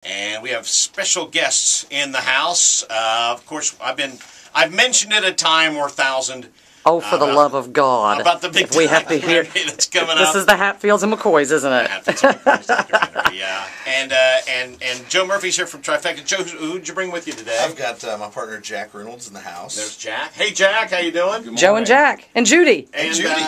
And we have special guests in the house. Of course, I've mentioned it a time or 1,000. Oh, for the love of God! About the big we have to hear that's coming this up. Is the Hatfields and McCoys, isn't it? Hatfields McCoys documentary, yeah. And Joe Murphy's here from Trifecta. Joe, who'd you bring with you today? I've got my partner Jack Reynolds in the house. There's Jack. Hey, Jack, how you doing? Joe and Jack and Judy. And Judy.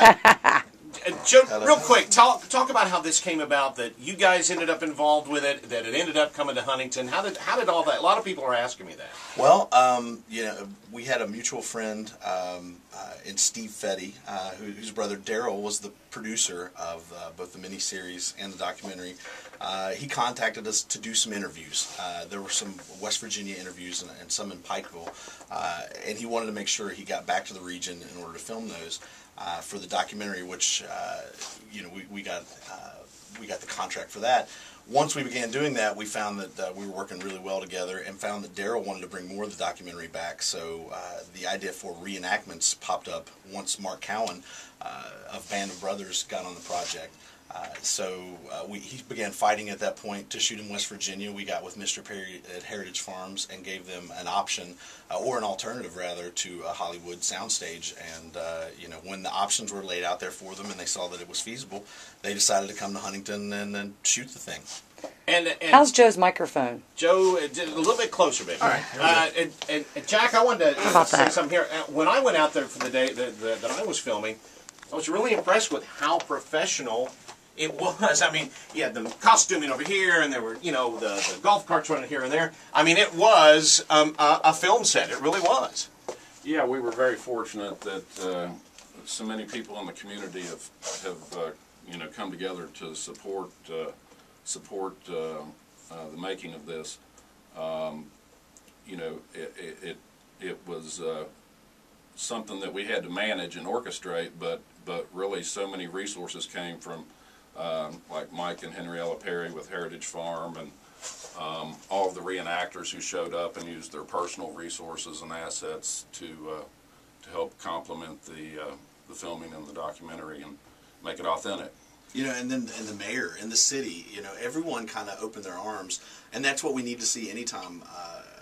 Joe, real quick, talk about how this came about. That you guys ended up involved with it. That it ended up coming to Huntington. How did all that? A lot of people are asking me that. Well, we had a mutual friend in Steve Fetty, whose brother Daryl was the producer of both the miniseries and the documentary. He contacted us to do some interviews. There were some West Virginia interviews and some in Pikeville, and he wanted to make sure he got back to the region in order to film those for the documentary, which we got the contract for that. Once we began doing that, we found that we were working really well together, and found that Daryl wanted to bring more of the documentary back. So the idea for reenactments popped up once Mark Cowan of Band of Brothers got on the project. He began fighting at that point to shoot in West Virginia. We got with Mr. Perry at Heritage Farms and gave them an option, or an alternative rather, to a Hollywood soundstage. And when the options were laid out there for them and they saw that it was feasible, they decided to come to Huntington and shoot the thing. And how's Joe's microphone? Joe, a little bit closer, baby. All right. And Jack, I wanted to say that? something here. When I went out there for the day that I was filming, I was really impressed with how professional it was. I mean, you had the costuming over here, and there were, the golf carts running here and there. I mean, it was a film set. It really was. Yeah, we were very fortunate that so many people in the community have come together to support the making of this. It was something that we had to manage and orchestrate, but really so many resources came from like Mike and Henrietta Perry with Heritage Farm, and all of the reenactors who showed up and used their personal resources and assets to help complement the filming and the documentary and make it authentic. And then the mayor and the city, everyone kind of opened their arms, and that's what we need to see anytime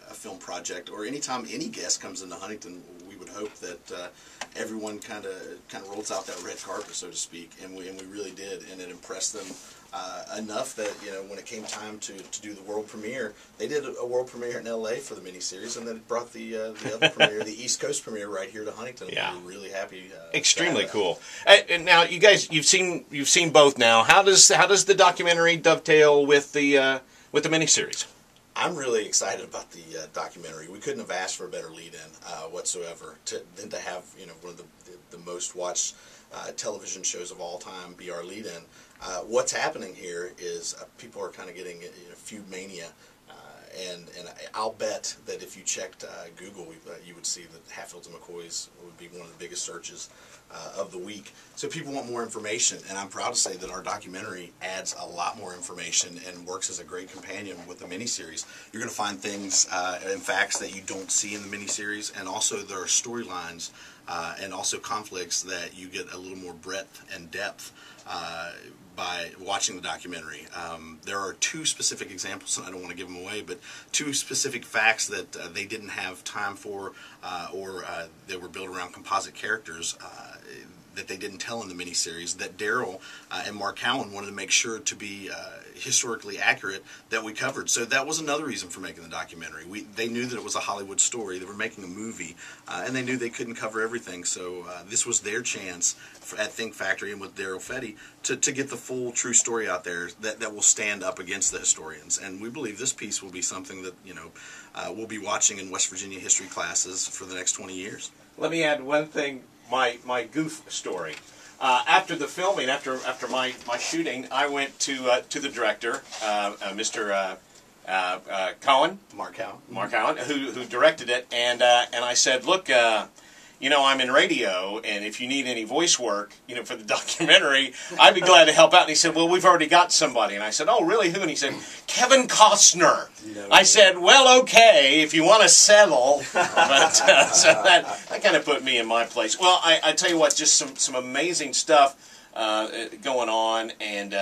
a film project or anytime any guest comes into Huntington. We would hope that everyone kind of rolls out that red carpet, so to speak, and we really did, and it impressed them enough that when it came time to do the world premiere, they did a world premiere in L.A. for the miniseries, and then it brought the other premiere, the East Coast premiere, right here to Huntington. Yeah. We were really happy. Extremely cool. And now, you guys, you've seen both now. How does the documentary dovetail with the miniseries? I'm really excited about the documentary. We couldn't have asked for a better lead-in whatsoever than to have one of the most watched television shows of all time be our lead-in. What's happening here is people are kind of getting feud mania, and I'll bet that if you checked Google, you would see that Hatfields McCoys would be one of the biggest searches of the week. So people want more information, and I'm proud to say that our documentary adds a lot more information and works as a great companion with the miniseries. You're going to find things and facts that you don't see in the miniseries, and also there are storylines and also conflicts that you get a little more breadth and depth by watching the documentary. There are two specific examples, and I don't want to give them away, but two specific facts that they didn't have time for, or they were built around composite characters that they didn't tell in the miniseries, that Daryl and Mark Cowan wanted to make sure to be historically accurate, that we covered. So that was another reason for making the documentary. They knew that it was a Hollywood story. They were making a movie, and they knew they couldn't cover everything. So this was their chance at Think Factory and with Daryl Fetty to get the full true story out there that will stand up against the historians. And we believe this piece will be something that we'll be watching in West Virginia history classes for the next 20 years. Let me add one thing. My goof story. After the filming, after my shooting, I went to the director, Mr. Cowan, Mark Cowan, who directed it, and I said, look, I'm in radio, and if you need any voice work, for the documentary, I'd be glad to help out. And he said, well, we've already got somebody. And I said, oh, really, who? And he said, Kevin Costner. I said, well, okay, if you want to settle. But so that kind of put me in my place. Well, I tell you what, just some amazing stuff going on, and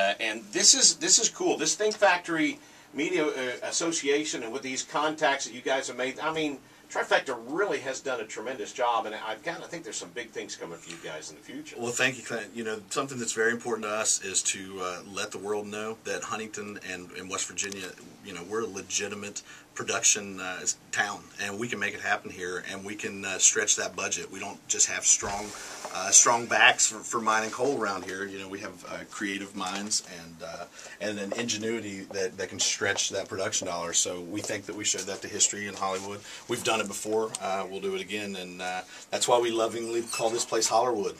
this is cool. This Think Factory media association and with these contacts that you guys have made, I mean, Trifecta really has done a tremendous job, and I think there's some big things coming for you guys in the future. Well, thank you, Clint. You know, something that's very important to us is to let the world know that Huntington and West Virginia, you know, we're a legitimate production town, and we can make it happen here, and we can stretch that budget. We don't just have strong backs for mining coal around here. You know, we have creative minds and an ingenuity that can stretch that production dollar. So we think that we showed that to history in Hollywood. We've done it before. We'll do it again, and that's why we lovingly call this place Hollerwood.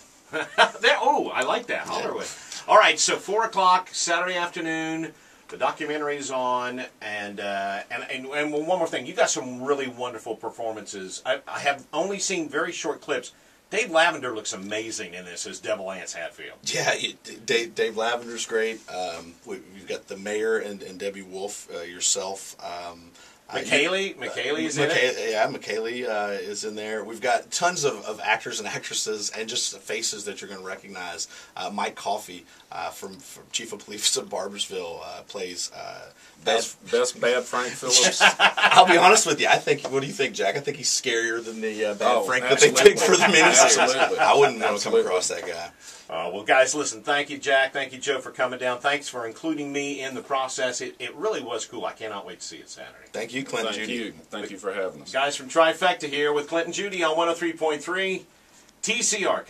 Oh, I like that, Hollerwood. Yeah. All right, so 4 o'clock Saturday afternoon. The documentary's on, and one more thing. You got some really wonderful performances. I have only seen very short clips. Dave Lavender looks amazing in this as Devil Anse Hatfield. Yeah, Dave Lavender's great. We've got the mayor and Debbie Wolf, yourself. McKaylee is in it? Yeah, McKaylee is in there. We've got tons of actors and actresses and just faces that you're going to recognize. Mike Coffey from Chief of Police of Barbersville plays best bad Frank Phillips. I'll be honest with you. What do you think, Jack? I think he's scarier than the bad Frank that they absolutely. picked for the miniseries. Absolutely. I wouldn't want to come across that guy. Well, guys, listen, thank you, Jack. Thank you, Joe, for coming down. Thanks for including me in the process. It really was cool. I cannot wait to see it Saturday. Thank you, Clint and Judy. Thank you for having us. Guys from Trifecta here with Clint and Judy on 103.3 TCR.